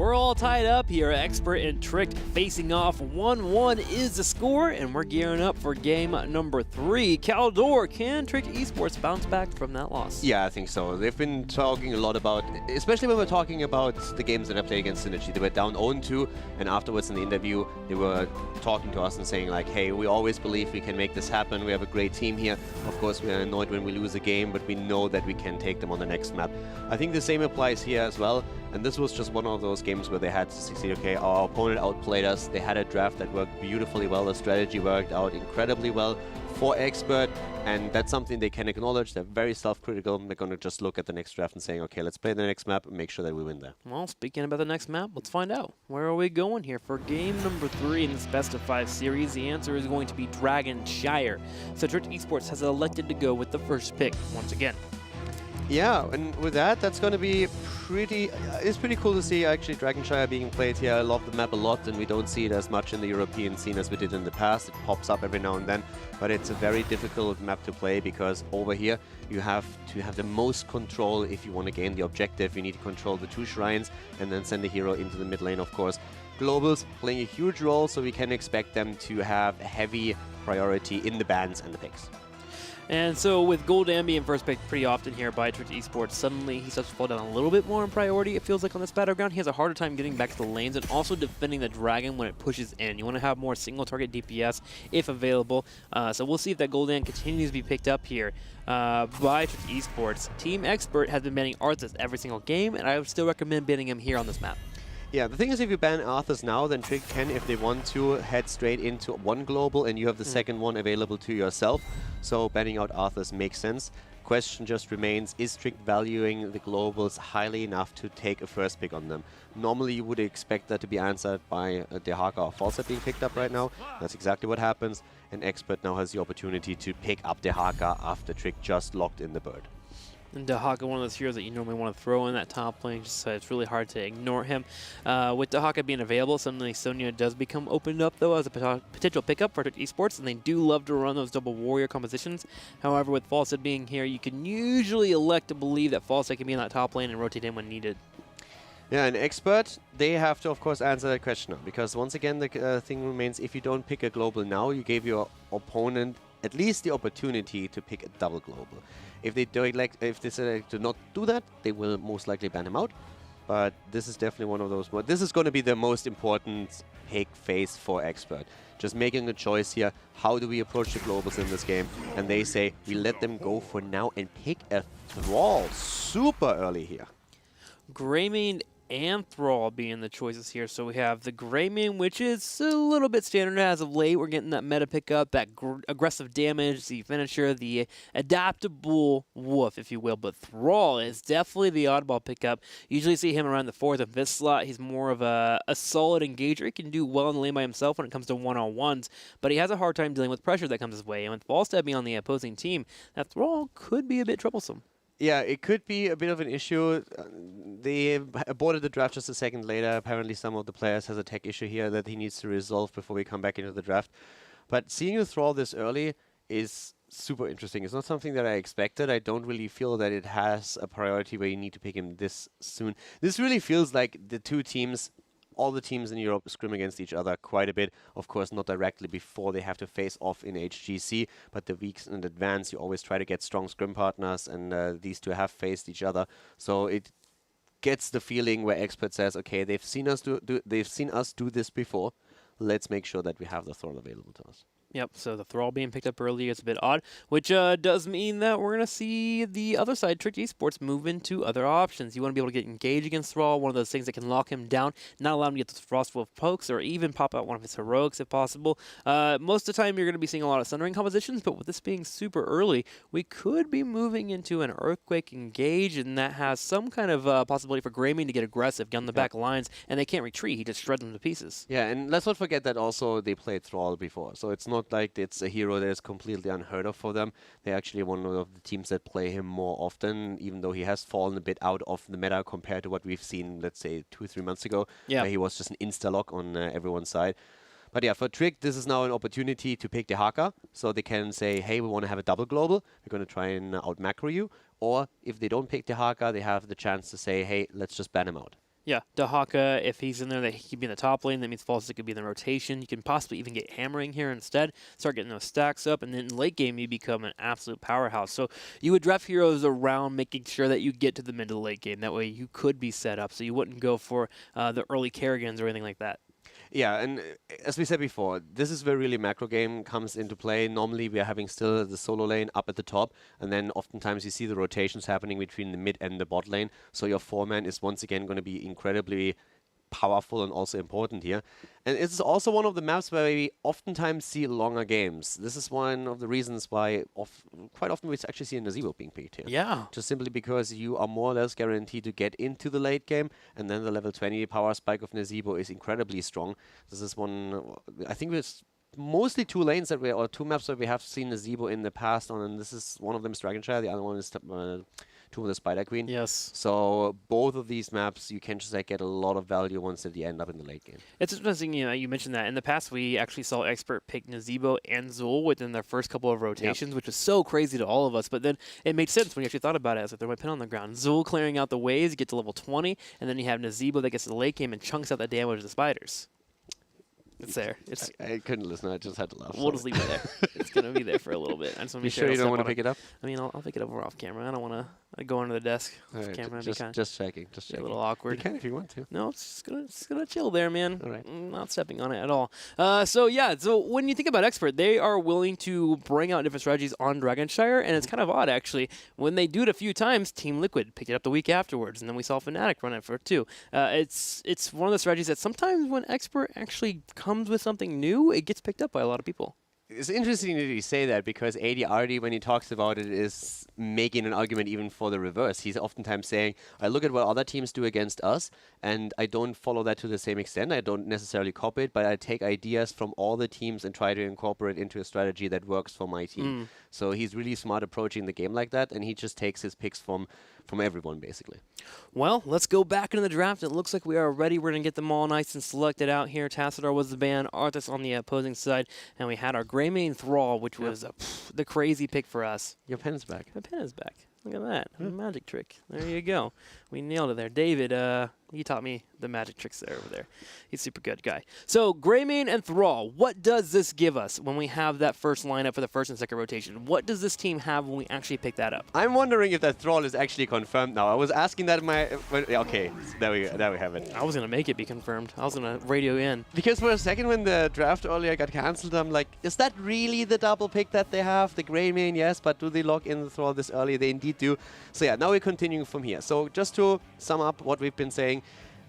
We're all tied up here. Expert and Tricked facing off. 1-1 is the score, and we're gearing up for game number 3. Caldor, can Tricked Esports bounce back from that loss? Yeah, I think so. They've been talking a lot about, especially when we're talking about the games that I played against Synergy. They were down 0-2, and afterwards in the interview, they were talking to us and saying like, hey, we always believe we can make this happen. We have a great team here. Of course, we are annoyed when we lose a game, but we know that we can take them on the next map. I think the same applies here as well. And this was just one of those games where they had to succeed. Okay, our opponent outplayed us. They had a draft that worked beautifully well. The strategy worked out incredibly well for Expert, and that's something they can acknowledge. They're very self-critical. They're going to just look at the next draft and saying, okay, let's play the next map and make sure that we win there. Well, speaking about the next map, let's find out. Where are we going here for game number 3 in this best-of-5 series? The answer is going to be Dragonshire. So Tricked Esports has elected to go with the first pick once again. Yeah, and with that, that's going to be it's pretty cool to see actually Dragonshire being played here. I love the map a lot, and we don't see it as much in the European scene as we did in the past. It pops up every now and then, but it's a very difficult map to play because over here you have to have the most control if you want to gain the objective. You need to control the 2 shrines and then send the hero into the mid lane, of course. Globals playing a huge role, so we can expect them to have heavy priority in the bans and the picks. And so with Goldan being first pick pretty often here by Tricked Esports, suddenly he starts to fall down a little bit more in priority, it feels like, on this battleground. He has a harder time getting back to the lanes and also defending the dragon when it pushes in. You want to have more single target DPS if available. So we'll see if that Goldan continues to be picked up here by Tricked Esports. Team Expert has been banning Arthas every single game, and I would still recommend banning him here on this map. Yeah, the thing is, if you ban Arthas now, then Trick can, if they want to, head straight into one global, and you have the second one available to yourself. So banning out Arthas makes sense. Question just remains, is Trick valuing the globals highly enough to take a first pick on them? Normally you would expect that to be answered by Dehaka or Falset being picked up right now. That's exactly what happens, and Expert now has the opportunity to pick up Dehaka after Trick just locked in the bird. And Dehaka, one of those heroes that you normally want to throw in that top lane, just so it's really hard to ignore him. With Dehaka being available, suddenly Sonya does become opened up, though, as a potential pickup for Tricked Esports, and they do love to run those double warrior compositions. However, with Falset being here, you can usually elect to believe that Falset can be in that top lane and rotate in when needed. Yeah, and Expert, they have to, of course, answer that question now, because once again, the thing remains, if you don't pick a global now, you gave your opponent at least the opportunity to pick a double global. If they select to not do that, they will most likely ban him out. But this is definitely one of those. This is going to be the most important pick phase for Expert. Just making a choice here. How do we approach the globals in this game? And they say we let them go for now and pick a Thrall super early here. Greymane and Thrall being the choices here. So we have the Greymane, which is a little bit standard as of late. We're getting that meta pickup, that aggressive damage, the finisher, the adaptable wolf, if you will. But Thrall is definitely the oddball pickup. Usually see him around the 4th and 5th slot. He's more of a solid engager. He can do well in the lane by himself when it comes to one-on-ones, but he has a hard time dealing with pressure that comes his way. And with Falstad being on the opposing team, that Thrall could be a bit troublesome. Yeah, it could be a bit of an issue. They aborted the draft just a second later. Apparently some of the players has a tech issue here that he needs to resolve before we come back into the draft. But seeing you Thrall this early is super interesting. It's not something that I expected. I don't really feel that it has a priority where you need to pick him this soon. This really feels like the two teams, all the teams in Europe scrim against each other quite a bit. Of course, not directly before they have to face off in HGC, but the weeks in advance, you always try to get strong scrim partners, and these two have faced each other. So it gets the feeling where Expert says, okay, they've seen us do this before. Let's make sure that we have the Thrall available to us. Yep, so the Thrall being picked up early is a bit odd, which does mean that we're going to see the other side, Tricked Esports, move into other options. You want to be able to get engaged against Thrall, one of those things that can lock him down, not allow him to get those Frostwolf pokes, or even pop out one of his heroics if possible. Most of the time, you're going to be seeing a lot of Sundering compositions, but with this being super early, we could be moving into an Earthquake engage, and that has some kind of possibility for Greymane to get aggressive down the back lines, and they can't retreat. He just shreds them to pieces. Yeah, and let's not forget that also they played Thrall before, so it's not like it's a hero that is completely unheard of for them. They're actually one of the teams that play him more often, even though he has fallen a bit out of the meta compared to what we've seen, let's say, 2-3 months ago, where he was just an insta-lock on everyone's side. But yeah, for Trick, this is now an opportunity to pick Dehaka, so they can say, hey, we want to have a double global, we're going to try and out-macro you. Or if they don't pick Dehaka, they have the chance to say, hey, let's just ban him out. Yeah, Dahaka, if he's in there, that he could be in the top lane. That means Falsec could be in the rotation. You can possibly even get Hammering here instead. Start getting those stacks up, and then late game you become an absolute powerhouse. So you would draft heroes around making sure that you get to the mid to the late game. That way you could be set up, so you wouldn't go for the early Kerrigans or anything like that. Yeah, and as we said before, this is where really macro game comes into play. Normally, we are having still the solo lane up at the top, and then oftentimes you see the rotations happening between the mid and the bot lane. So your 4-man is once again going to be incredibly powerful and also important here. And it's also one of the maps where we oftentimes see longer games. This is one of the reasons why quite often we actually see a Nazebo being picked here. Yeah. Just simply because you are more or less guaranteed to get into the late game, and then the level 20 power spike of Nazebo is incredibly strong. This is one, I think it's mostly two lanes that or two maps that we have seen Nazebo in the past on, and this is one of them is Dragonshire, the other one is Tomb of the Spider Queen. Yes. So both of these maps, you can just get a lot of value once they end up in the late game. It's interesting, you mentioned that. In the past, we actually saw Expert pick Nazebo and Zul within their first couple of rotations, which was so crazy to all of us. But then it made sense when you actually thought about it. As I throw my pin on the ground. Zul clearing out the waves, get to level 20, and then you have Nazebo that gets to the late game and chunks out the damage of the spiders. It's there. I couldn't listen. I just had to laugh. We'll just leave it there. It's going to be there for a little bit. I just want to You make sure you don't want to pick it up? I mean, I'll pick it up off camera. I don't want to go under the desk off Right, camera. just checking. Just checking. A little awkward. You can if you want to. No, it's just gonna chill there, man. All right. Not stepping on it at all. So when you think about Expert, they are willing to bring out different strategies on Dragonshire, and it's kind of odd actually. When they do it a few times, Team Liquid picked it up the week afterwards, and then we saw Fnatic run it for it too. It's one of the strategies that sometimes when Expert actually comes with something new, it gets picked up by a lot of people. It's interesting that you say that because ADRD, when he talks about it, is making an argument even for the reverse. He's oftentimes saying, I look at what other teams do against us, and I don't follow that to the same extent. I don't necessarily copy it, but I take ideas from all the teams and try to incorporate into a strategy that works for my team. So he's really smart approaching the game like that, and he just takes his picks from everyone, basically. Well, let's go back into the draft. It looks like we are ready. We're going to get them all nice and selected out here. Tassadar was the ban, Arthas on the opposing side, and we had our Greymane Thrall, which was the crazy pick for us. Your pen is back. My pen is back. Look at that. A magic trick. There you go. We nailed it there. David, he taught me the magic tricks there over there. He's a super good guy. So, Greymane and Thrall, what does this give us when we have that first lineup for the first and second rotation? What does this team have when we actually pick that up? I'm wondering if that Thrall is actually confirmed now. I was asking that in my... okay, there we have it. I was going to make it be confirmed. I was going to radio in. Because for a second when the draft earlier got cancelled, I'm like, is that really the double pick that they have? The Greymane, yes, but do they lock in the Thrall this early? They indeed do. So yeah, now we're continuing from here. So just to sum up what we've been saying,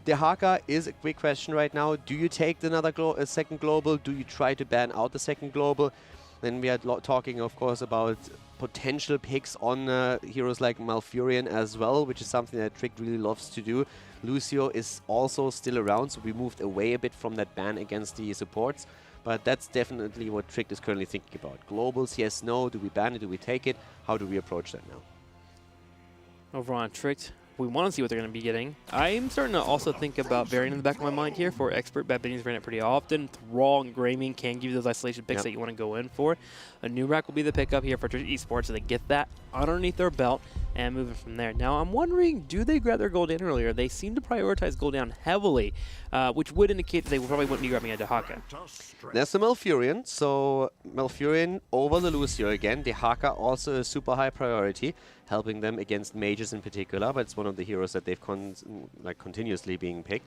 Dehaka is a big question right now. Do you take another second global? Do you try to ban out the second global? Then we are talking, of course, about potential picks on heroes like Malfurion as well, which is something that Trick really loves to do. Lucio is also still around, so we moved away a bit from that ban against the supports. But that's definitely what Trick is currently thinking about. Globals, yes, no. Do we ban it? Do we take it? How do we approach that now? Over on Tricked, we want to see what they're going to be getting. I'm starting to also think about Variant in the back of my mind here for Expert. Bad Biddy's ran it pretty often. Thrall and Greymane can give you those isolation picks that you want to go in for. A new rack will be the pickup here for Trick Esports, so they get that underneath their belt and moving from there. Now, I'm wondering, do they grab their Gul'dan earlier? They seem to prioritize Gul'dan heavily, which would indicate that they probably wouldn't be grabbing a Dehaka. There's the Malfurion, so Malfurion over the Lucio again. Dehaka also a super high priority, helping them against mages in particular, but it's one of the heroes that they've continuously being picked.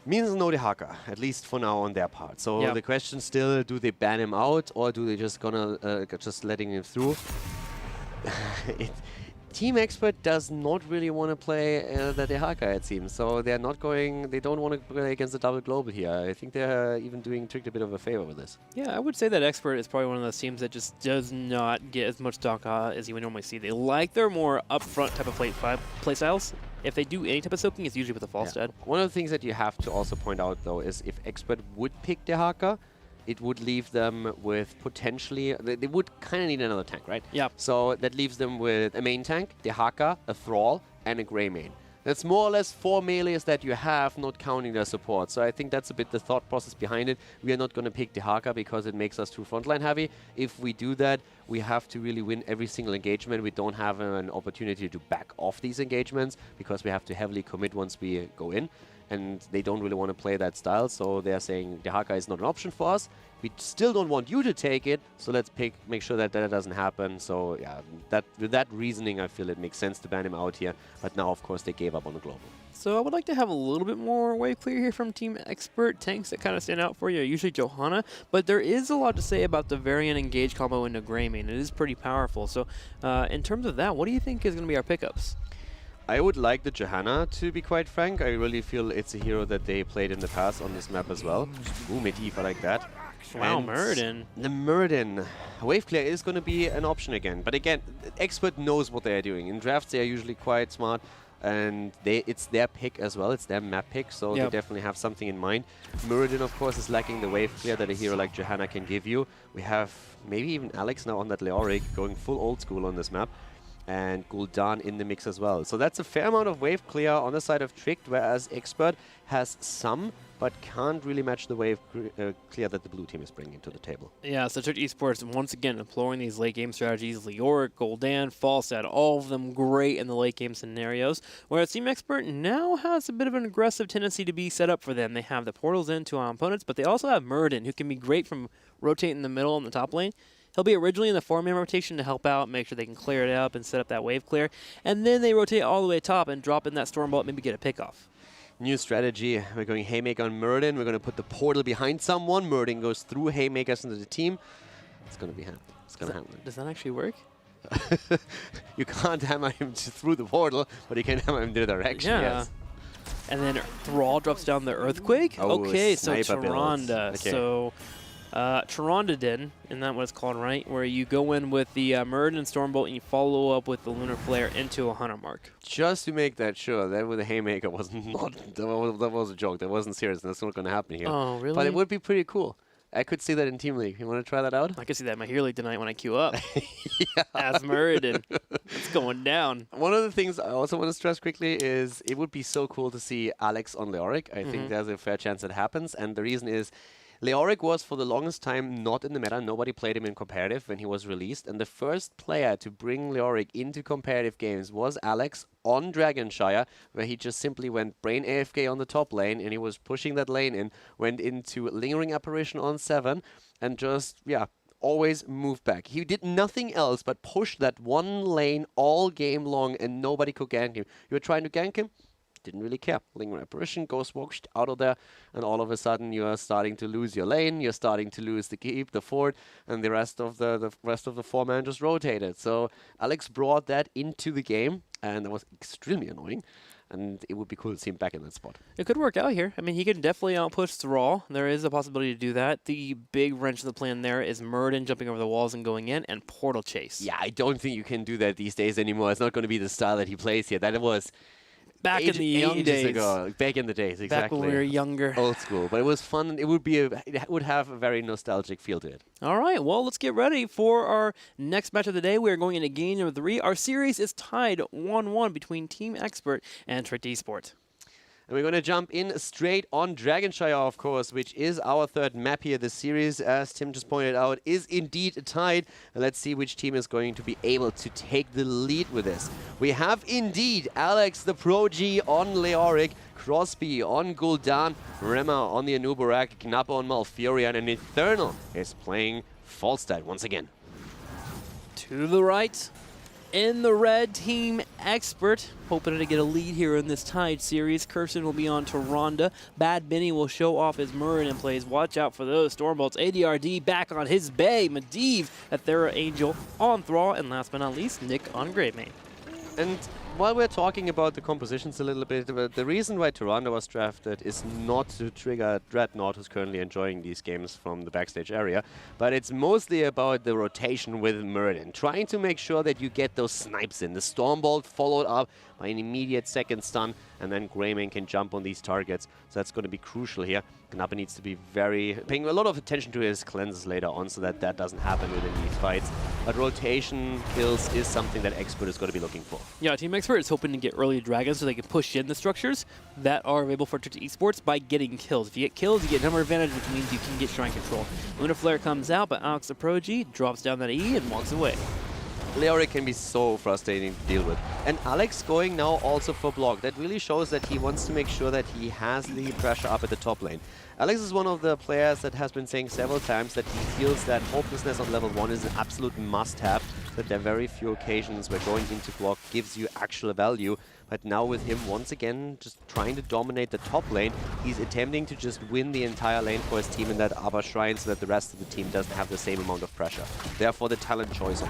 Means no Dehaka, at least for now on their part. So the question still, do they ban him out or do they just gonna just letting him through? Team Expert does not really want to play the Dehaka, it seems. So they're not going, they don't want to play against the double global here. I think they're even doing Trick a bit of a favor with this. Yeah, I would say that Expert is probably one of those teams that just does not get as much Dehaka as you would normally see. They like their more upfront type of play styles. If they do any type of soaking, it's usually with a Falstad. One of the things that you have to also point out, though, is if Expert would pick Dehaka, it would leave them with potentially... They would kind of need another tank, right? Yeah. So that leaves them with a main tank, Dehaka, a Thrall, and a Greymane. That's more or less 4 melees that you have, not counting their support. So I think that's a bit the thought process behind it. We are not going to pick Dehaka because it makes us too frontline heavy. If we do that, we have to really win every single engagement. We don't have an opportunity to back off these engagements because we have to heavily commit once we go in. And they don't really want to play that style, so they're saying Dehaka is not an option for us. We still don't want you to take it, so let's make sure that that doesn't happen. So yeah, with that reasoning, I feel it makes sense to ban him out here. But now, of course, they gave up on the global. So I would like to have a little bit more wave clear here from Team Expert. Tanks that kind of stand out for you are usually Johanna, but there is a lot to say about the Variant Engage combo into Greymane. It is pretty powerful. So in terms of that, what do you think is going to be our pickups? I would like the Johanna, to be quite frank. I really feel it's a hero that they played in the past on this map as well. Ooh, Medivh, I like that. Wow, Muradin. The Muradin. Wave clear is going to be an option again. But again, Expert knows what they are doing. In drafts, they are usually quite smart. And it's their pick as well. It's their map pick, so they definitely have something in mind. Muradin, of course, is lacking the wave clear that a hero like Johanna can give you. We have maybe even Alex now on that Leoric, going full old school on this map. And Gul'dan in the mix as well. So that's a fair amount of wave clear on the side of Tricked, whereas Expert has some, but can't really match the wave clear that the blue team is bringing to the table. Yeah, so Tricked Esports, once again, employing these late game strategies. Leoric, Gul'dan, Falstad, all of them great in the late game scenarios. Whereas Team Expert now has a bit of an aggressive tendency to be set up for them. They have the portals into our opponents, but they also have Muradin, who can be great from rotating in the middle and the top lane. He'll be originally in the 4-man rotation to help out, make sure they can clear it up and set up that wave clear. And then they rotate all the way top and drop in that Stormbolt, maybe get a pick off. New strategy. We're going Haymaker on Muradin. We're going to put the portal behind someone. Muradin goes through Haymakers into the team. It's going to be happen. It's going to happen. Does that actually work? You can't hammer him through the portal, but you can hammer him in the direction. Yeah. Yes. And then Thrall drops down the Earthquake. Oh, okay, so sniper builds. Tyrande. Okay. So Tyrande did, and that's what it's called, right? Where you go in with the Muradin and Stormbolt and you follow up with the Lunar Flare into a 100 mark. Just to make that sure, that with the Haymaker was not, that was a joke. That wasn't serious. That's not going to happen here. Oh, really? But it would be pretty cool. I could see that in Team League. You want to try that out? I could see that in my Hero League tonight when I queue up. Yeah. As Muradin. It's going down. One of the things I also want to stress quickly is it would be so cool to see Alex on Leoric. I think there's a fair chance it happens. And the reason is Leoric was for the longest time not in the meta. Nobody played him in competitive when he was released. And the first player to bring Leoric into competitive games was Alex on Dragonshire, where he just simply went brain AFK on the top lane and he was pushing that lane in, went into Lingering Apparition on 7 and just, yeah, always moved back. He did nothing else but push that one lane all game long and nobody could gank him. You were trying to gank him? Didn't really care. Lingering Apparition goes walked out of there, and all of a sudden you are starting to lose your lane, you're starting to lose the keep, the fort, and the rest of the 4-man just rotated. So Alex brought that into the game, and that was extremely annoying. And it would be cool to see him back in that spot. It could work out here. I mean, he can definitely outpush Thrall. There is a possibility to do that. The big wrench in the plan there is Muradin jumping over the walls and going in, and Portal Chase. Yeah, I don't think you can do that these days anymore. It's not going to be the style that he plays here. That was back in the young days. Ago. Back in the days, exactly. Back when we were younger. Old school. But it was fun. It would have a very nostalgic feel to it. All right, well, let's get ready for our next match of the day. We are going into game number 3. Our series is tied 1-1 between Team Expert and Tricked Esports. And we're going to jump in straight on Dragonshire, of course, which is our third map here. The series, as Tim just pointed out, is indeed tied. And let's see which team is going to be able to take the lead with this. We have indeed Alex the Pro G on Leoric, Crosby on Gul'dan, Rema on the Anubarak, Gnappa on Malfurion, and Eternal is playing Falstad once again. To the right, in the red, Team Expert, hoping to get a lead here in this tied series. Kirsten will be on Tyrande. Bad Benny will show off his Muradin plays. Watch out for those Stormbolts. ADRD back on his bay. Medivh at Thera Angel on Thrall. And last but not least, Nick on Greymane. And while we're talking about the compositions a little bit, the reason why Tyrande was drafted is not to trigger Dreadnought, who's currently enjoying these games from the backstage area, but it's mostly about the rotation with Muradin, trying to make sure that you get those snipes in. The Stormbolt followed up by an immediate second stun, and then Greymane can jump on these targets, so that's going to be crucial here. Gnappa needs to be paying a lot of attention to his cleanses later on so that that doesn't happen within these fights. But rotation kills is something that Expert is going to be looking for. Yeah, Team Expert Expert is hoping to get early dragons so they can push in the structures that are available for Trick Esports by getting kills. If you get kills, you get number advantage, which means you can get shrine control. Lunar Flare comes out, but Alex the Prodigy drops down that E and walks away. Leoric can be so frustrating to deal with. And Alex going now also for block. That really shows that he wants to make sure that he has the pressure up at the top lane. Alex is one of the players that has been saying several times that he feels that hopelessness on level 1 is an absolute must-have, that there are very few occasions where going into block gives you actual value. But now with him once again just trying to dominate the top lane, he's attempting to just win the entire lane for his team in that upper shrine so that the rest of the team doesn't have the same amount of pressure. Therefore the talent choice on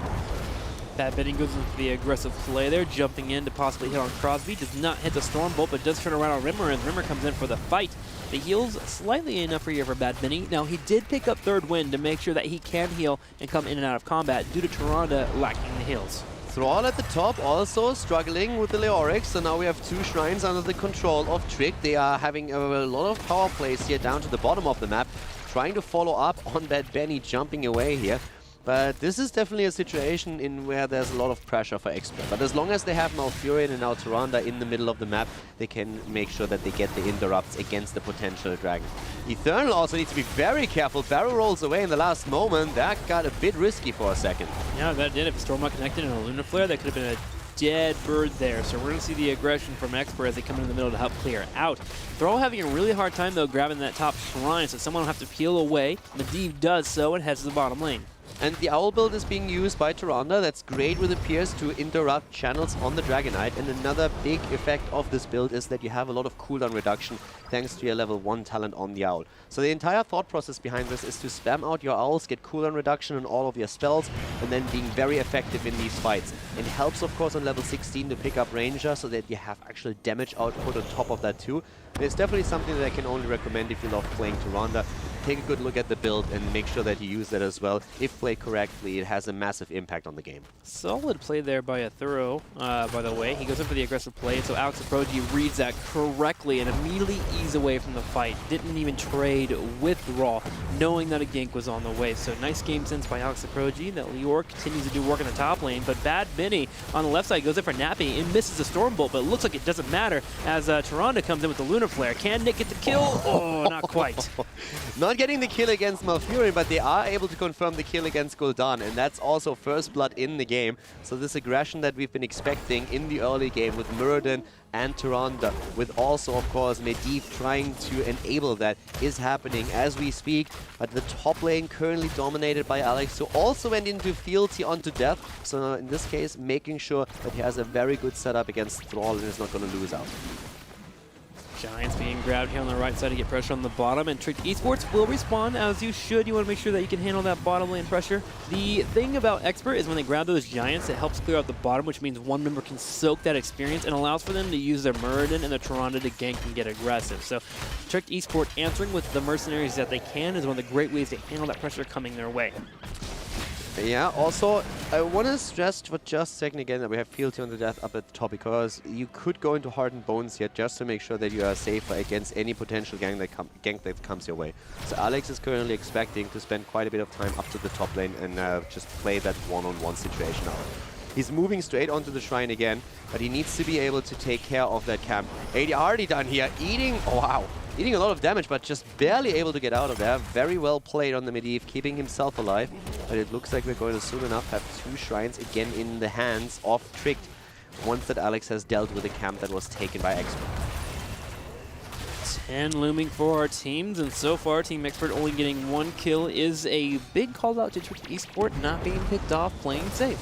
Bad Betting goes into the aggressive play there, jumping in to possibly hit on Crosby. Does not hit the Stormbolt, but does turn around on Rimmer, and Rimmer comes in for the fight. The heals slightly enough for here for Bad Benny. Now, he did pick up third wind to make sure that he can heal and come in and out of combat due to Tyrande lacking the heals. Thrall at the top also struggling with the Leoric, so now we have 2 shrines under the control of Trick. They are having a lot of power plays here down to the bottom of the map, trying to follow up on Bad Benny jumping away here. But this is definitely a situation in where there's a lot of pressure for Expert. But as long as they have Malfurion and now Tyrande in the middle of the map, they can make sure that they get the interrupts against the potential dragon. Eternal also needs to be very careful. Barrel rolls away in the last moment. That got a bit risky for a second. Yeah, that did. If Stormlight connected and a Lunar Flare, that could have been a dead bird there. So we're going to see the aggression from Expert as they come in the middle to help clear out. They're all having a really hard time, though, grabbing that top shrine, so someone will have to peel away. Medivh does so and heads to the bottom lane. And the Owl build is being used by Tyrande. That's great with the Pierce to interrupt channels on the Dragonite. And another big effect of this build is that you have a lot of cooldown reduction thanks to your level 1 talent on the Owl. So the entire thought process behind this is to spam out your Owls, get cooldown reduction on all of your spells, and then being very effective in these fights. It helps, of course, on level 16 to pick up Ranger so that you have actual damage output on top of that too. And it's definitely something that I can only recommend if you love playing Tyrande. Take a good look at the build and make sure that you use that as well. If played correctly, it has a massive impact on the game. Solid play there by a Thorough, by the way. He goes in for the aggressive play, so Alex the Prodigy reads that correctly and immediately ease away from the fight. Didn't even trade with Raw, knowing that a gank was on the way. So nice game sense by Alex the Prodigy. That Leoric continues to do work in the top lane, but Bad Benny on the left side goes in for Nappy and misses the Stormbolt, but it looks like it doesn't matter as Tyrande comes in with the Lunar Flare. Can Nick get the kill? Oh, not quite. Not getting the kill against Malfurion, but they are able to confirm the kill against Gul'dan, and that's also first blood in the game. So this aggression that we've been expecting in the early game with Muradin and Tyrande, with also, of course, Medivh trying to enable that, is happening as we speak. But the top lane currently dominated by Alex, who also went into fealty onto death. So in this case, making sure that he has a very good setup against Thrall and is not going to lose out. Giants being grabbed here on the right side to get pressure on the bottom, and Trick Esports will respawn as you should. You want to make sure that you can handle that bottom lane pressure. The thing about Expert is when they grab those Giants, it helps clear out the bottom, which means one member can soak that experience and allows for them to use their Muradin and their Tyrande to gank and get aggressive. So Trick Esports answering with the mercenaries that they can is one of the great ways to handle that pressure coming their way. Yeah, also, I want to stress for just a second again that we have fealty on the death up at the top, because you could go into Hardened Bones here just to make sure that you are safer against any potential gank that comes your way. So Alex is currently expecting to spend quite a bit of time up to the top lane and just play that one-on-one situation out. He's moving straight onto the shrine again, but he needs to be able to take care of that camp. AD already done here, eating, oh wow, eating a lot of damage, but just barely able to get out of there. Very well played on the Medivh, keeping himself alive. But it looks like we're going to soon enough have 2 shrines again in the hands of Tricked, once that Alex has dealt with a camp that was taken by Expert. 10 looming for our teams, and so far Team Expert only getting 1 kill is a big call out to Trick Esport not being picked off, playing safe.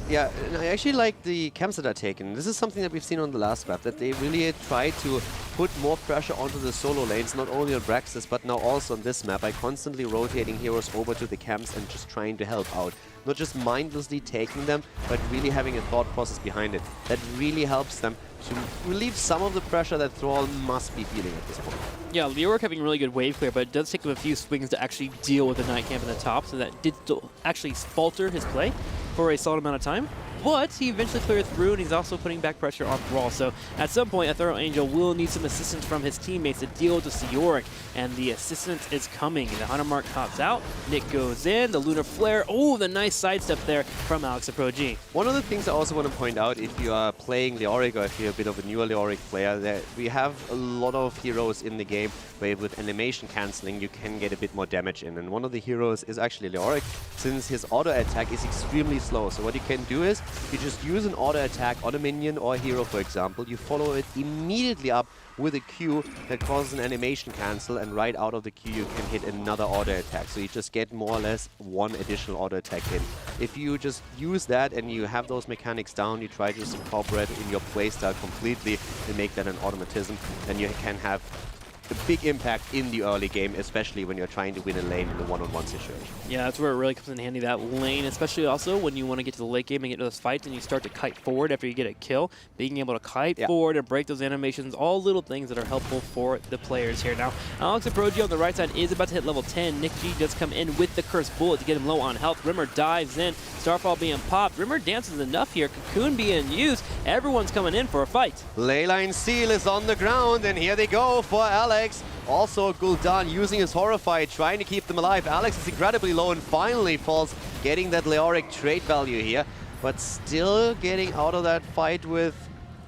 Yeah, and I actually like the camps that are taken. This is something that we've seen on the last map, that they really try to put more pressure onto the solo lanes, not only on Braxis, but now also on this map, by constantly rotating heroes over to the camps and just trying to help out. Not just mindlessly taking them, but really having a thought process behind it. That really helps them to relieve some of the pressure that Thrall must be feeling at this point. Yeah, Leoric having really good wave clear, but it does take him a few swings to actually deal with the Night Camp in the top, so that did still actually falter his play for a solid amount of time. but he eventually cleared through, and he's also putting back pressure on Thrall. So at some point, Ethereal Angel will need some assistance from his teammates to deal with the Seoric, and the assistance is coming. The Hunter Mark hops out, Nick goes in, the Lunar Flare, oh, the nice sidestep there from Alex Pro G. One of the things I also want to point out, if you are playing Leoric, or if you're a bit of a newer Leoric player, that we have a lot of heroes in the game where with animation cancelling you can get a bit more damage in. And one of the heroes is actually Leoric, since his auto attack is extremely slow. So what you can do is, you just use an auto attack on a minion or a hero, for example, you follow it immediately up with a Q that causes an animation cancel, and right out of the Q you can hit another auto attack. So you just get more or less one additional auto attack in. If you just use that and you have those mechanics down, you try to just incorporate it in your playstyle completely and make that an automatism, then you can have a big impact in the early game, especially when you're trying to win a lane in a one-on-one situation. Yeah, that's where it really comes in handy, that lane, especially also when you want to get to the late game and get to those fights and you start to kite forward after you get a kill. Being able to kite forward and break those animations, all little things that are helpful for the players here. Now, Alex Aprogi on the right side is about to hit level 10. Nick G does come in with the Cursed Bullet to get him low on health. Rimmer dives in, Starfall being popped. Rimmer dances enough here, Cocoon being used. Everyone's coming in for a fight. Leyline Seal is on the ground, and here they go for Alex. Also Gul'dan using his Horrify, trying to keep them alive. Alex is incredibly low and finally falls, getting that Leoric trade value here, but still getting out of that fight with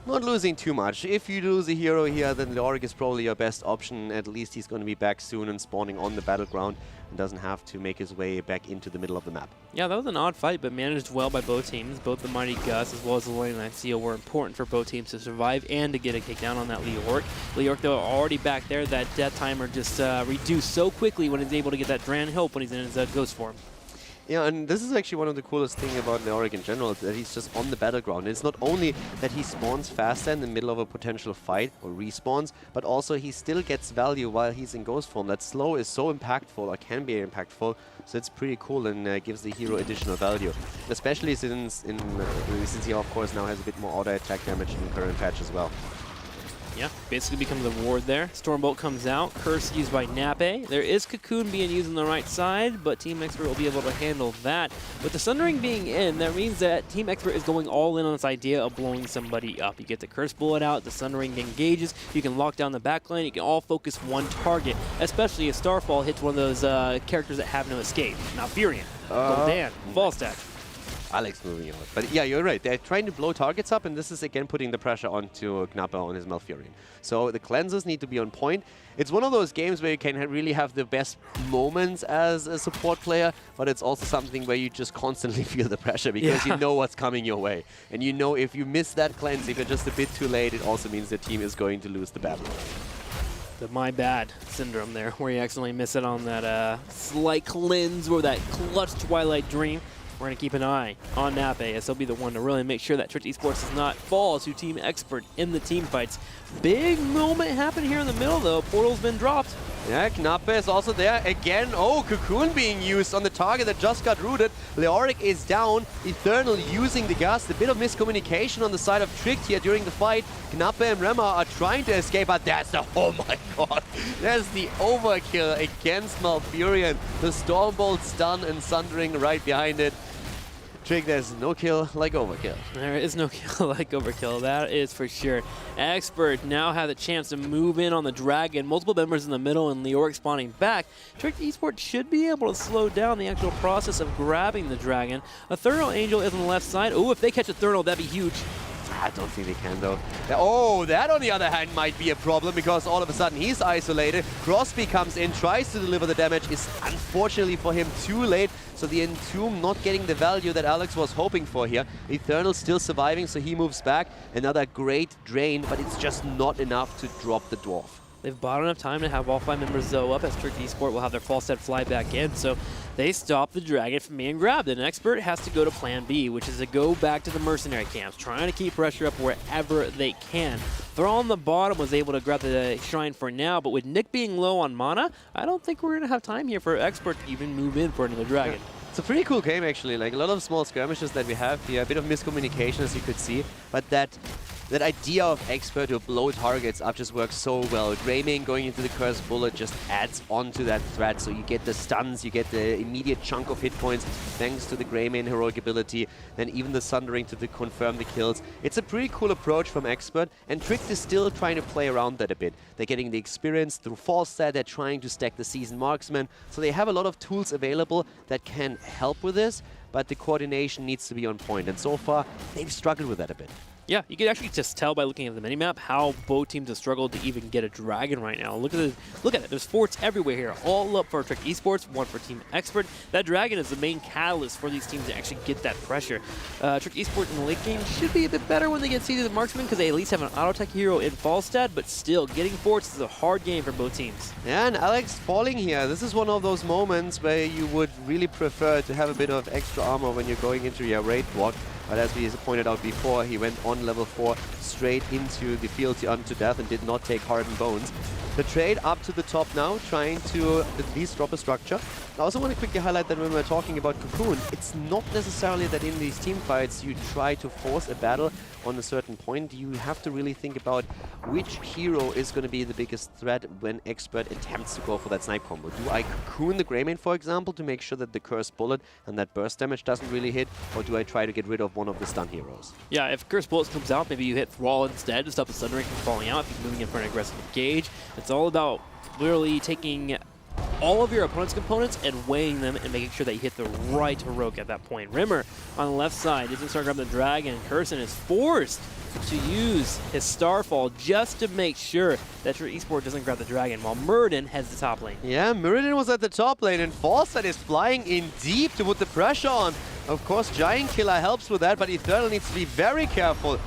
not losing too much. If you lose a hero here, then Leoric is probably your best option. At least he's going to be back soon and spawning on the battleground and doesn't have to make his way back into the middle of the map. Yeah, that was an odd fight, but managed well by both teams. Both the Mighty Gus as well as the Leyline Seal were important for both teams to survive and to get a takedown on that Leoric. Leoric, though, already back there. That death timer just reduced so quickly when he's able to get that Dran Hope when he's in his Ghost form. Yeah, and this is actually one of the coolest things about Leoric in general, that he's just on the battleground. It's not only that he spawns faster in the middle of a potential fight, or respawns, but also he still gets value while he's in Ghost form. That slow is so impactful, or can be impactful, so it's pretty cool and gives the hero additional value. Especially since he, of course, now has a bit more auto attack damage in the current patch as well. Yeah, basically becomes a ward there. Stormbolt comes out. Curse used by Nape. There is Cocoon being used on the right side, but Team Expert will be able to handle that. With the Sundering being in, that means that Team Expert is going all in on this idea of blowing somebody up. You get the Curse Bullet out, the Sundering engages, you can lock down the backline, you can all focus one target, especially if Starfall hits one of those characters that have no escape. Now Furion, Gul'dan, Falstad. Alex moving on. But yeah, you're right. They're trying to blow targets up, and this is again putting the pressure onto Knappe on his Malfurion. So the cleansers need to be on point. It's one of those games where you can really have the best moments as a support player, but it's also something where you just constantly feel the pressure because you know what's coming your way. And you know if you miss that cleanse, if you're just a bit too late, it also means the team is going to lose the battle. The my bad syndrome there, where you accidentally miss it on that slight cleanse or that clutch Twilight Dream. We're going to keep an eye on Nape, as he'll be the one to really make sure that Twitch Esports does not fall to Team Expert in the team fights. Big moment happened here in the middle, though. Portal's been dropped. Yeah, Knappe is also there again. Oh, Cocoon being used on the target that just got rooted. Leoric is down. Eternal using the Gust. A bit of miscommunication on the side of Tricked here during the fight. Knappe and Rema are trying to escape, but that's the... Oh my god. There's the overkill against Malfurion. The Stormbolt's done and Sundering right behind it. Trick, there's no kill like overkill. There is no kill like overkill, that is for sure. Expert now have the chance to move in on the Dragon. Multiple members in the middle and Leoric spawning back. Trick Esports should be able to slow down the actual process of grabbing the Dragon. Ethereal Angel is on the left side. Oh, if they catch Ethereal, that'd be huge. I don't think they can, though. Oh, that on the other hand might be a problem because all of a sudden he's isolated. Crosby comes in, tries to deliver the damage, is unfortunately for him too late. So the Entomb not getting the value that Alex was hoping for here. Eternal still surviving, so he moves back. Another great drain, but it's just not enough to drop the Dwarf. They've bought enough time to have all 5 members Zoe up, as Trick Esport will have their Falstad fly back in, so they stop the Dragon from being grabbed. And Expert has to go to plan B, which is to go back to the mercenary camps, trying to keep pressure up wherever they can. Thrall on the bottom was able to grab the Shrine for now, but with Nick being low on mana, I don't think we're going to have time here for Expert to even move in for another Dragon. It's a pretty cool game, actually. Like, a lot of small skirmishes that we have here, a bit of miscommunication, as you could see, but that that idea of Expert to blow targets up just works so well. Greymane going into the Cursed Bullet just adds on to that threat, so you get the stuns, you get the immediate chunk of hit points thanks to the Greymane heroic ability, then even the Sundering to confirm the kills. It's a pretty cool approach from Expert, and Tricked is still trying to play around that a bit. They're getting the experience through Falstad, they're trying to stack the Seasoned Marksman, so they have a lot of tools available that can help with this, but the coordination needs to be on point, and so far, they've struggled with that a bit. Yeah, you can actually just tell by looking at the minimap how both teams have struggled to even get a Dragon right now. Look at it. Look at it. There's forts everywhere here, all up for Trick Esports, one for Team Expert. That Dragon is the main catalyst for these teams to actually get that pressure. Trick Esports in the late game should be a bit better when they get Seasoned Marksman because they at least have an auto tech hero in Falstad, but still, getting forts is a hard game for both teams. Yeah, and Alex falling here. This is one of those moments where you would really prefer to have a bit of extra armor when you're going into your raid block. But as we pointed out before, he went on level 4 straight into the fealty unto death and did not take hardened bones. The trade up to the top now, trying to at least drop a structure. I also want to quickly highlight that when we're talking about Cocoon, it's not necessarily that in these team fights you try to force a battle on a certain point. You have to really think about which hero is going to be the biggest threat when Expert attempts to go for that snipe combo. Do I Cocoon the Greymane, for example, to make sure that the Cursed Bullet and that burst damage doesn't really hit, or do I try to get rid of one of the stun heroes? Yeah, if Cursed Bullet comes out, maybe you hit Thrall instead to stop the Sundering from falling out if you're moving in for an aggressive engage. It's all about literally taking all of your opponent's components and weighing them and making sure that you hit the right heroic at that point. Rimmer on the left side doesn't start grabbing the Dragon. Curson is forced to use his Starfall just to make sure that your esport doesn't grab the Dragon, while Muradin heads the top lane. Yeah, Muradin was at the top lane, and Falstad is flying in deep to put the pressure on. Of course, Giant Killer helps with that, but Eternal needs to be very careful.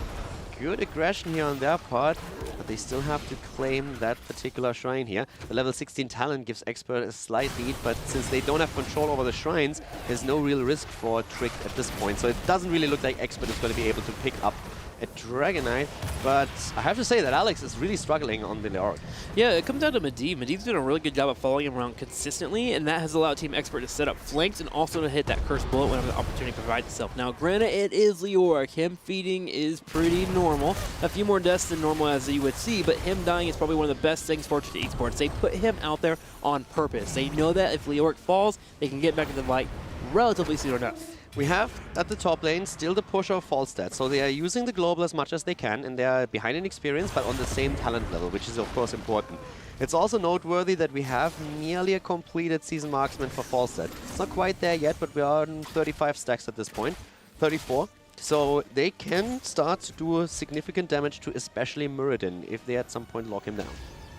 Good aggression here on their part, but they still have to claim that particular shrine here. The level 16 talent gives Expert a slight lead, but since they don't have control over the shrines, there's no real risk for Trick at this point. So it doesn't really look like Expert is going to be able to pick up a Dragonite, but I have to say that Alex is really struggling on the Leoric. Yeah, it comes down to Medivh. Medivh's doing a really good job of following him around consistently, and that has allowed Team Expert to set up flanks and also to hit that Cursed Bullet whenever the opportunity provides itself. Now, granted, it is Leoric. Him feeding is pretty normal. A few more deaths than normal, as you would see, but him dying is probably one of the best things for esports. They put him out there on purpose. They know that if Leoric falls, they can get back into the fight relatively soon enough. We have, at the top lane, still the push of Falstad, so they are using the global as much as they can, and they are behind in experience, but on the same talent level, which is of course important. It's also noteworthy that we have nearly a completed Seasoned Marksman for Falstad. It's not quite there yet, but we are on 35 stacks at this point, 34. So they can start to do significant damage to especially Muradin if they at some point lock him down.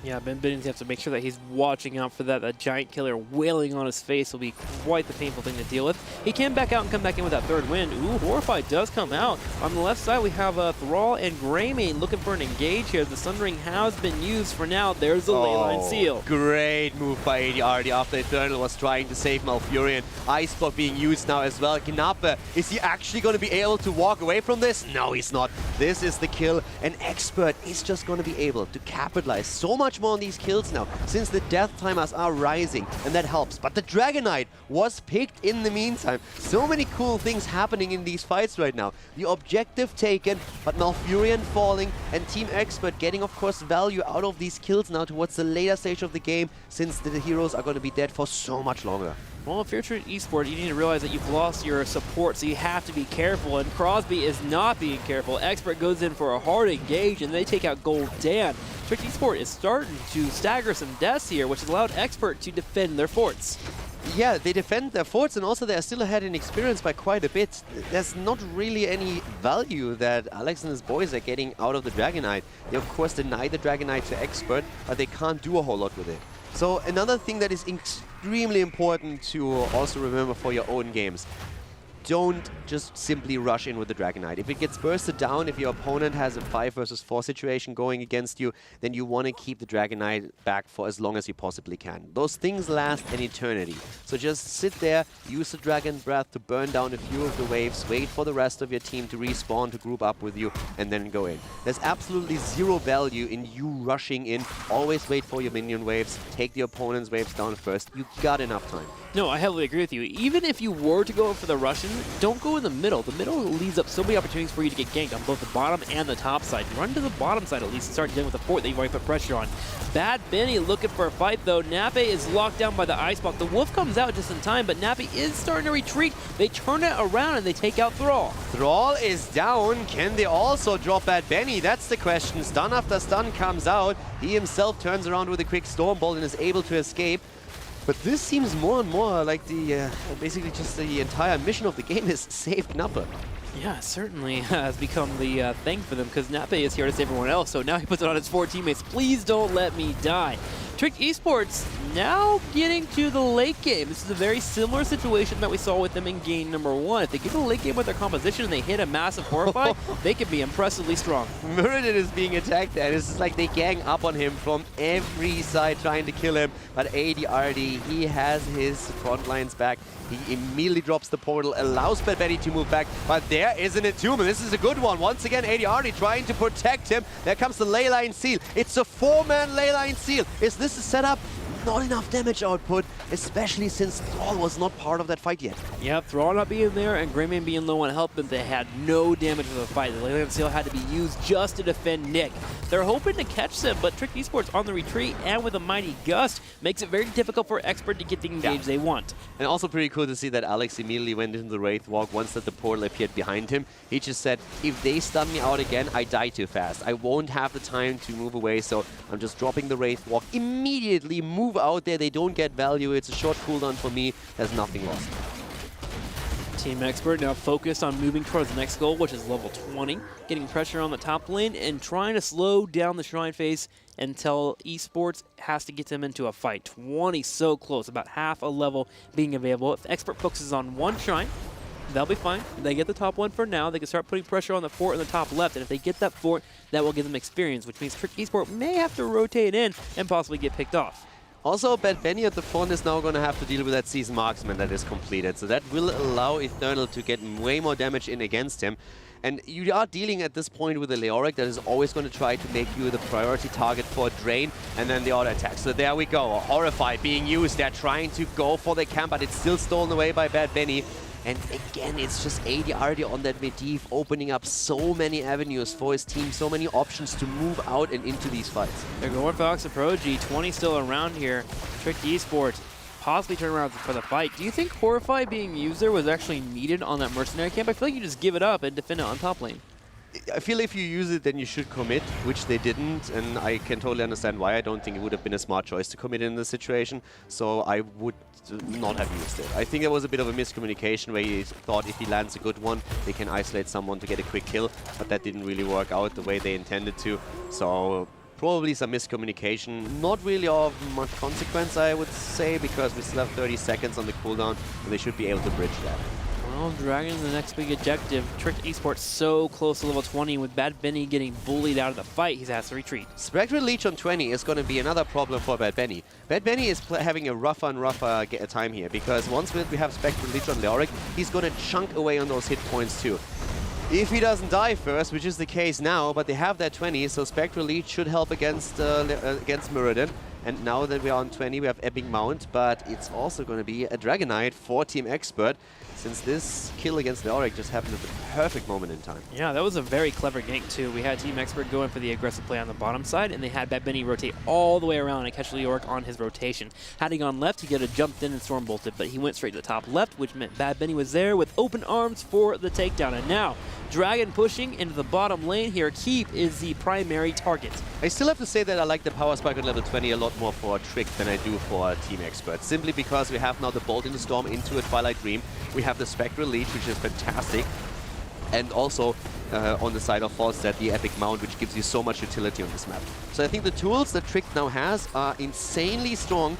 Yeah, Ben Biddings have to make sure that he's watching out for that. That Giant Killer wailing on his face will be quite the painful thing to deal with. He can back out and come back in with that third win. Ooh, Horrify does come out. On the left side, we have Thrall and Greymane looking for an engage here. The Sundering has been used for now. There's the Leyline Seal. Great move by ADRD after Eternal was trying to save Malfurion. Ice Block being used now as well. Knappe, is he actually going to be able to walk away from this? No, he's not. This is the kill. An Expert is just going to be able to capitalize so much more on these kills now, since the death timers are rising, and that helps. But the Dragonite was picked in the meantime. So many cool things happening in these fights right now. The objective taken, but Malfurion falling, and Team Expert getting, of course, value out of these kills now towards the later stage of the game, since the heroes are going to be dead for so much longer. Well, if you're true esport, you need to realize that you've lost your support, so you have to be careful, and Crosby is not being careful. Expert goes in for a hard engage, and they take out Goldan. Trick Esport is starting to stagger some deaths here, which has allowed Expert to defend their forts. Yeah, they defend their forts, and also they're still ahead in experience by quite a bit. There's not really any value that Alex and his boys are getting out of the Dragonite. They, of course, deny the Dragonite to Expert, but they can't do a whole lot with it. So another thing that is extremely important to also remember for your own games: don't just simply rush in with the Dragonite. If it gets bursted down, if your opponent has a 5 versus 4 situation going against you, then you want to keep the Dragonite back for as long as you possibly can. Those things last an eternity. So just sit there, use the Dragon Breath to burn down a few of the waves, wait for the rest of your team to respawn, to group up with you, and then go in. There's absolutely zero value in you rushing in. Always wait for your minion waves, take the opponent's waves down first. You got enough time. No, I heavily agree with you. Even if you were to go for the Russian, don't go in the middle. The middle leaves up so many opportunities for you to get ganked on both the bottom and the top side. Run to the bottom side at least and start dealing with the fort that you've already put pressure on. Bad Benny looking for a fight though. Nape is locked down by the ice block. The Wolf comes out just in time, but Nape is starting to retreat. They turn it around and they take out Thrall. Thrall is down. Can they also drop Bad Benny? That's the question. Stun after stun comes out. He himself turns around with a quick Storm Bolt and is able to escape. But this seems more and more like the, basically just the entire mission of the game is save Knappe. Yeah, it certainly has become the thing for them because Nape is here to save everyone else. So now he puts it on his 4 teammates. Please don't let me die. Trick Esports now getting to the late game. This is a very similar situation that we saw with them in game number 1. If they get to the late game with their composition and they hit a massive Horrify, they could be impressively strong. Muradin is being attacked and it's just like they gang up on him from every side trying to kill him. But ADRD, he has his front lines back. He immediately drops the portal, allows Bad Benny to move back, but there is an Entombment. This is a good one. Once again, ADRD trying to protect him. There comes the Leyline Seal. It's a 4-man Leyline Seal. Is this a setup? Not enough damage output, especially since Thrall was not part of that fight yet. Yep, Thrall not being there and Greyman being low on health, but they had no damage to the fight. The Leyline Seal had to be used just to defend Nick. They're hoping to catch them, but Trick Esports on the retreat and with a mighty gust makes it very difficult for Expert to get the engage they want. And also pretty cool to see that Alex immediately went into the Wraith Walk once that the portal appeared behind him. He just said, if they stun me out again, I die too fast. I won't have the time to move away, so I'm just dropping the Wraith Walk. Immediately move out there. They don't get value. It's a short cooldown for me. There's nothing lost. Team Expert now focused on moving towards the next goal, which is level 20, getting pressure on the top lane and trying to slow down the Shrine phase until Esports has to get them into a fight. 20 so close, about half a level being available. If Expert focuses on one Shrine, they'll be fine. They get the top one for now. They can start putting pressure on the fort in the top left, and if they get that fort, that will give them experience, which means Trick Esport may have to rotate in and possibly get picked off. Also, Bad Benny at the front is now going to have to deal with that Season Marksman that is completed. So that will allow Eternal to get way more damage in against him. And you are dealing at this point with a Leoric that is always going to try to make you the priority target for a Drain and then the auto attack. So there we go, a Horrify being used. They're trying to go for the camp, but it's still stolen away by Bad Benny. And again, it's just ADRD on that Medivh opening up so many avenues for his team, so many options to move out and into these fights. They're going for Oxaprogy, 20 still around here. Trick Esports possibly turn around for the fight. Do you think Horrify being used there was actually needed on that Mercenary camp? I feel like you just give it up and defend it on top lane. I feel if you use it, then you should commit, which they didn't, and I can totally understand why. I don't think it would have been a smart choice to commit in this situation, so I would not have used it. I think there was a bit of a miscommunication where he thought if he lands a good one, they can isolate someone to get a quick kill, but that didn't really work out the way they intended to, so probably some miscommunication. Not really of much consequence, I would say, because we still have 30 seconds on the cooldown, and they should be able to bridge that. Well, Dragon, the next big objective. Trick Esports so close to level 20 with Bad Benny getting bullied out of the fight. He has to retreat. Spectral Leech on 20 is going to be another problem for Bad Benny. Bad Benny is having a rougher and rougher time here because once we have Spectral Leech on Leoric, he's going to chunk away on those hit points too. If he doesn't die first, which is the case now, but they have that 20, so Spectral Leech should help against Muradin. And now that we are on 20, we have Epic Mount, but it's also going to be a Dragonite for Team Expert, since this kill against Leoric just happened at the perfect moment in time. Yeah, that was a very clever gank too. We had Team Expert going for the aggressive play on the bottom side, and they had Bad Benny rotate all the way around and catch Leoric on his rotation. Had he gone left, he could have jumped in and storm bolted, but he went straight to the top left, which meant Bad Benny was there with open arms for the takedown. And now, Dragon pushing into the bottom lane here. Keep is the primary target. I still have to say that I like the Power Spike on level 20 a lot more for a Trick than I do for a Team Expert. Simply because we have now the Bolt in the Storm into a Twilight Dream. We have the Spectral Leech, which is fantastic. And also on the side of Falstad, the Epic Mount, which gives you so much utility on this map. So I think the tools that Trick now has are insanely strong.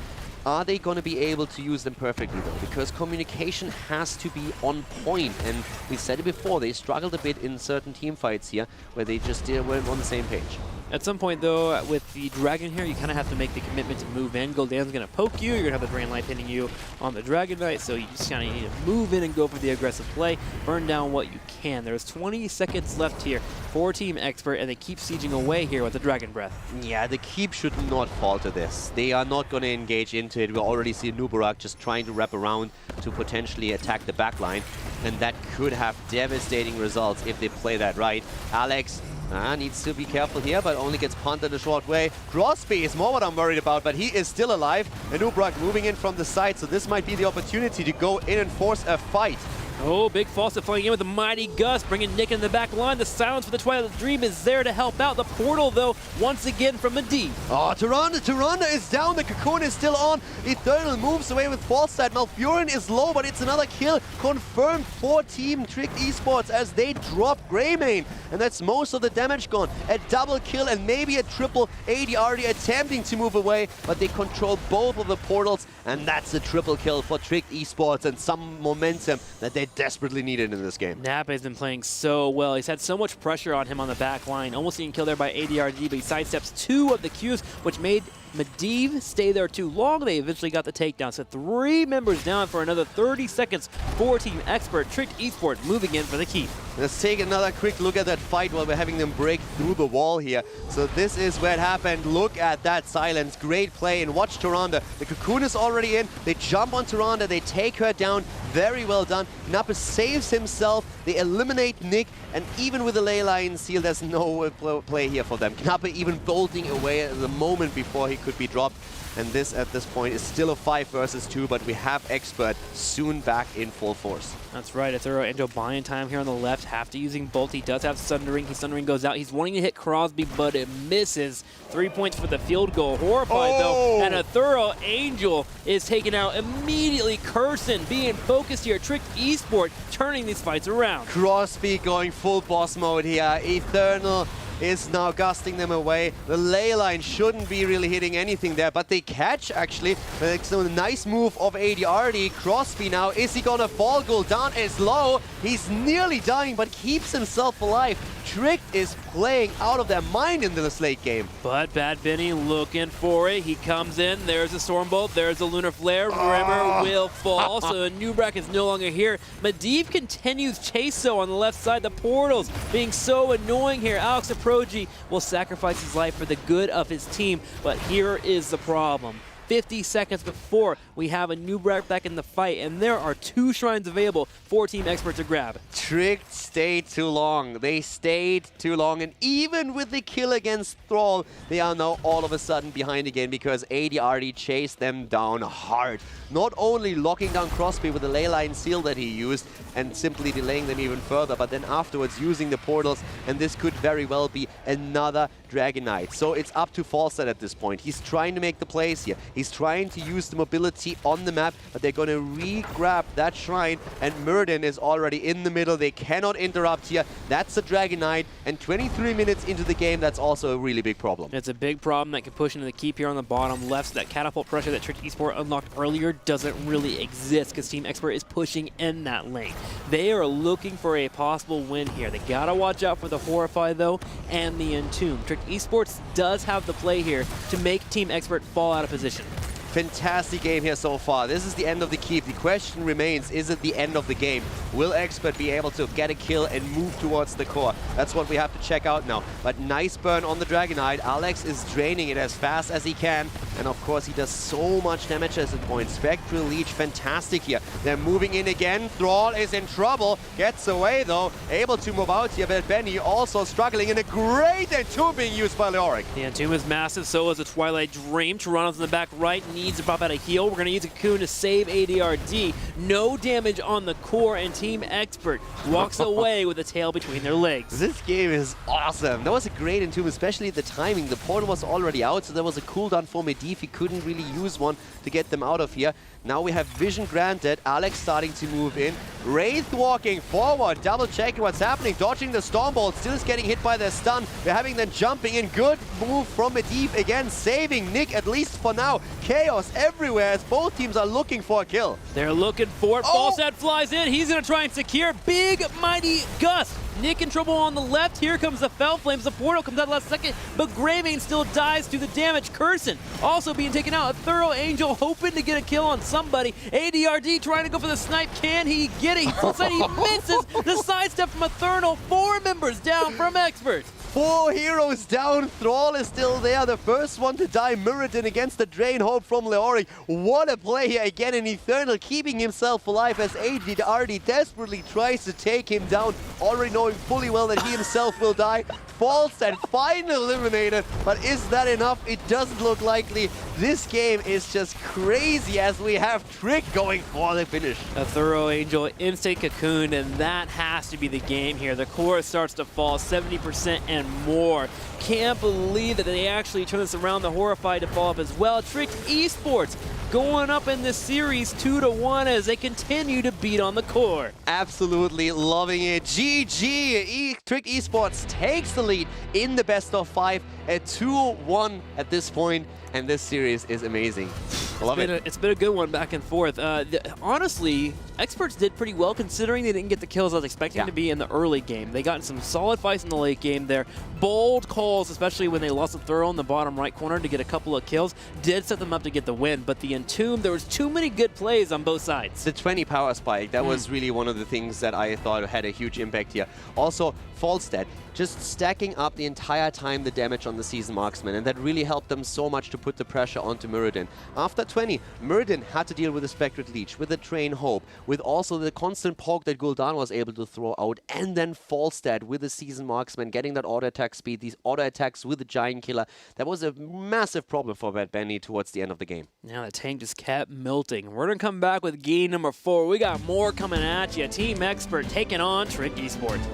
Are they going to be able to use them perfectly though? Because communication has to be on point, and we said it before, they struggled a bit in certain team fights here where they just weren't on the same page. At some point, though, with the Dragon here, you kind of have to make the commitment to move in. Gul'dan's going to poke you. You're going to have the Drain Life hitting you on the Dragon Knight, so you just kind of need to move in and go for the aggressive play. Burn down what you can. There's 20 seconds left here for Team Expert, and they keep sieging away here with the Dragon Breath. Yeah, the keep should not fall to this. They are not going to engage into it. We already see Nubarak just trying to wrap around to potentially attack the backline, and that could have devastating results if they play that right. Alex needs to be careful here, but only gets punted a short way. Crosby is more what I'm worried about, but he is still alive. And Nubarak moving in from the side, so this might be the opportunity to go in and force a fight. Oh, big Fawcett flying in with a mighty gust, bringing Nick in the back line. The silence for the Twilight Dream is there to help out. The portal, though, once again from Medivh. Oh, Tyrande is down. The Cocoon is still on. Eternal moves away with false side. Malfurion is low, but it's another kill confirmed for Team Trick Esports as they drop Greymane. And that's most of the damage gone. A double kill and maybe a triple. AD attempting to move away, but they control both of the portals. And that's a triple kill for Trick Esports and some momentum that they desperately needed in this game. Napa has been playing so well. He's had so much pressure on him on the back line. Almost getting killed there by ADRD, but he sidesteps 2 of the Qs, which made Medivh stay there too long. They eventually got the takedown. So 3 members down for another 30 seconds for Team Expert. Trick Esports moving in for the keep. Let's take another quick look at that fight while we're having them break through the wall here. So this is where it happened. Look at that silence. Great play, and watch Tyrande. The Cocoon is already in. They jump on Tyrande. They take her down. Very well done. Napa saves himself. They eliminate Nick, and even with the ley line seal, there's no play here for them. Napa even bolting away at the moment before he could be dropped. And this, at this point, is still a 5 versus 2, but we have Expert soon back in full force. That's right. A thorough into buying time here on the left. Have to using Bolt. He does have Sundering. His Sundering goes out. He's wanting to hit Crosby, but it misses. 3 points for the field goal. Horrified, though. And a thorough Angel is taken out immediately. Curson being focused here. Trick Esport turning these fights around. Crosby going full boss mode here. Eternal is now gusting them away. The ley line shouldn't be really hitting anything there, but they catch, actually. It's a nice move of ADRD. Crosby now, is he gonna fall? Gul'dan is low. He's nearly dying, but keeps himself alive. Trick is playing out of their mind in this late game. But Bad Benny looking for it. He comes in. There's a Stormbolt. There's a Lunar Flare. Rimmer will fall. So Nubarak is no longer here. Medivh continues chase though on the left side. The portals being so annoying here. Alex Aproji will sacrifice his life for the good of his team. But here is the problem. 50 seconds before we have a Nubarak back in the fight, and there are 2 shrines available for Team Expert to grab. Trick stayed too long. They stayed too long, and even with the kill against Thrall, they are now all of a sudden behind again because ADRD chased them down hard. Not only locking down Crosby with the ley line seal that he used and simply delaying them even further, but then afterwards using the portals, and this could very well be another Dragon Knight. So it's up to Falstad at this point. He's trying to make the plays here. He's trying to use the mobility on the map, but they're going to re-grab that shrine, and Murden is already in the middle. They cannot interrupt here. That's a Dragon Knight, and 23 minutes into the game, that's also a really big problem. It's a big problem that could push into the keep here on the bottom left. So that catapult pressure that Trick Esport unlocked earlier doesn't really exist because Team Expert is pushing in that lane. They are looking for a possible win here. They gotta watch out for the Horrify though and the Entomb. Trick Esports does have the play here to make Team Expert fall out of position. Fantastic game here so far. This is the end of the keep. The question remains, is it the end of the game? Will Expert be able to get a kill and move towards the core? That's what we have to check out now. But nice burn on the Dragon Knight. Alex is draining it as fast as he can. And of course, he does so much damage at this point. Spectral Leech, fantastic here. They're moving in again. Thrall is in trouble. Gets away though. Able to move out here. But Benny also struggling. And a great Entomb being used by Leoric. The Entomb is massive. So is the Twilight Dream. Toronto's in the back right. Needs to pop out a heal. We're going to use a Cocoon to save ADRD. No damage on the core, and Team Expert walks away with a tail between their legs. This game is awesome. That was a great Entomb, especially the timing. The portal was already out, so there was a cooldown for Medivh. He couldn't really use one to get them out of here. Now we have vision granted. Alex starting to move in. Wraith walking forward, double checking what's happening, dodging the Stormbolt, still is getting hit by the stun. We're having them jumping in. Good move from Medivh again, saving Nick at least for now. Chaos everywhere as both teams are looking for a kill. They're looking for it. Falstad flies in. He's going to try and secure. Big, mighty gust. Nick in trouble on the left. Here comes the Fell Flames. The portal comes out last second, but Greymane still dies to the damage. Curson also being taken out. A Thorough Angel hoping to get a kill on somebody. ADRD trying to go for the snipe. Can he get it? He misses the sidestep from Eternal. 4 members down from Expert. 4 heroes down. Thrall is still there. The first one to die, Muradin against the Drain Hope from Leoric. What a play here again, and Eternal keeping himself alive as ADRD desperately tries to take him down, already knowing fully well that he himself will die. Falls and finally eliminated, but is that enough? It doesn't look likely. This game is just crazy as we have Trick going for the finish. A Thorough Angel instant cocoon, and that has to be the game here. The core starts to fall 70% and more. Can't believe that they actually turn this around. The Horrified to fall up as well. Trick Esports going up in this series 2-1 as they continue to beat on the core. Absolutely loving it. GG! Trick Esports takes the lead in the best of 5 at 2-1 at this point, and this series is amazing. Love it. It's been a good one back and forth. Honestly, Experts did pretty well considering they didn't get the kills I was expecting to be in the early game. They got in some solid fights in the late game there. Bold calls, especially when they lost a Thorough in the bottom right corner to get a couple of kills, did set them up to get the win. But the Entomb, there was too many good plays on both sides. The 20 power spike, that was really one of the things that I thought had a huge impact here. Also, Falstad just stacking up the entire time the damage on the Season Marksman, and that really helped them so much to put the pressure onto Muradin. After 20, Muradin had to deal with the Spectral Leech, with the Train Hope, with also the constant poke that Gul'dan was able to throw out, and then Falstad with the Season Marksman, getting that auto attack speed, these auto attacks with the Giant Killer. That was a massive problem for Bad Bunny towards the end of the game. Now the tank just kept melting. We're going to come back with game number 4. We got more coming at you. Team Expert taking on Trick Esports.